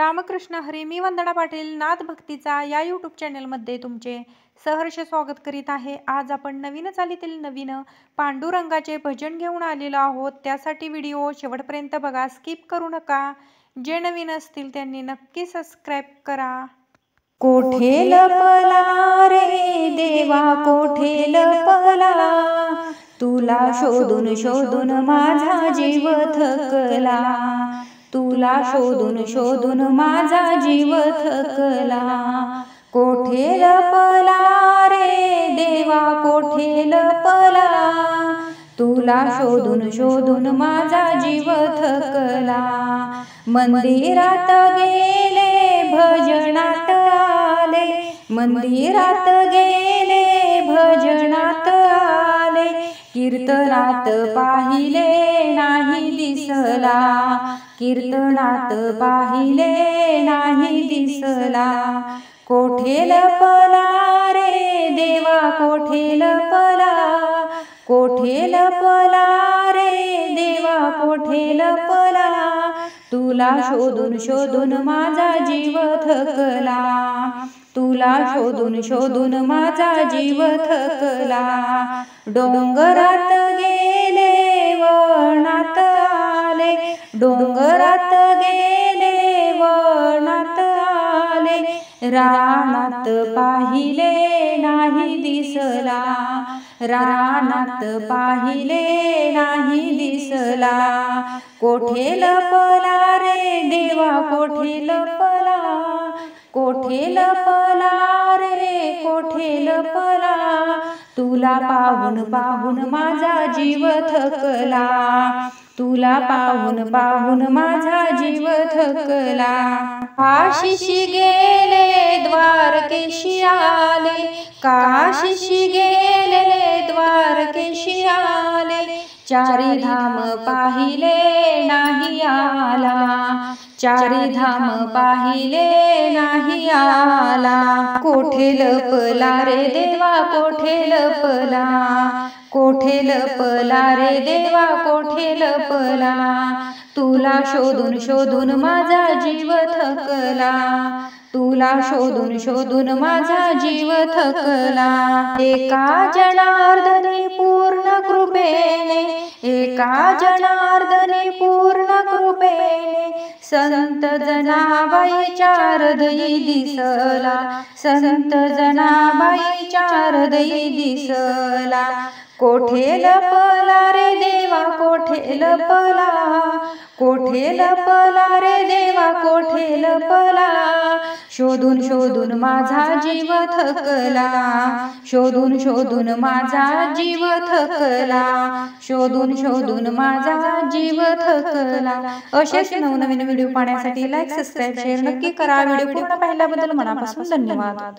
रामकृष्ण हरी. मी वंदना पाटील नाथ भक्तीचा या यूट्यूब चॅनलमध्ये तुमचे सहर्ष स्वागत करीत आहे. आज आपण नवीन चालीतील नवीन पांडुरंगाचे भजन घेऊन आलेलो आहोत. त्यासाठी व्हिडिओ शेवटपर्यंत बघा, स्किप करू नका. जे नवीन असतील त्यांनी नक्की सबस्क्राईब करा. कोठे लपला रे देवा, कोठे लपला, तुला शोधून शोधून माझा जीव थकला, तुला शोधून शोधून माझा जीव थकला. कोठे लपला रे देवा, कोठे लपला, तुला शोधून शोधून माझा जीव थकला. मंदिरात गेले भजनात आले, मंदिरात गेले भजनात आले, कीर्तनात पाहिले नाही दिसला, कीर्तनात पाहिले नाही दिसला. कोठे लपला रे देवा, कोठे लपला, कोठे लपला रे देवा, कोठे लपला, तुला शोधून शोधून माझा जीव थकला, तुला शोधून शोधून माझा जीव थकला. डोंगरात गेले वनात आले, डोंगरात गेले वनात आले, रानात पाहिले नाही दिसला, रानात पाहिले नाही दिसला. कोठे लपला रे देवा, कोठे लपला, कोठे लपला रे, कोठे लपला, तुला पाहून पाहून माझा जीव थकला, तुला पाहून पाहून माझा जीव थकला. काशीशी गेले द्वारकेशी आले, काशीशी गेले द्वारकेशी आले, चारी धाम पाहिले नाही आला, चारी धाम पाहिले नाही आला. कोठे लपला रे देवा, कोठे लपला, कोठे लपला रे देवा, कोठे लपला, तुला शोधून शोधून माझा जीव थकला, तुला शोधून शोधून माझा जीव थकला. एका जनार्दनी पूर्ण कृपेने, एका जनार्दनी पूर्ण कृपेने, संत जनाबाईच्या हृदयी दिसला, संत जनाबाईच्या हृदयी दिसला. कोठे लपला रे देवा, कोठे लपला, कोठे लपला रे देवा, कोठे लपला, शोधून शोधून माझा जीव थकला, शोधून शोधून माझा जीव थकला, शोधून शोधून माझा जीव थकला. असेच नवनवीन व्हिडिओ पाहण्यासाठी लाईक, सबस्क्राईब, शेअर नक्की करा. व्हिडिओ पूर्ण पाहिल्याबद्दल मनापासून धन्यवाद.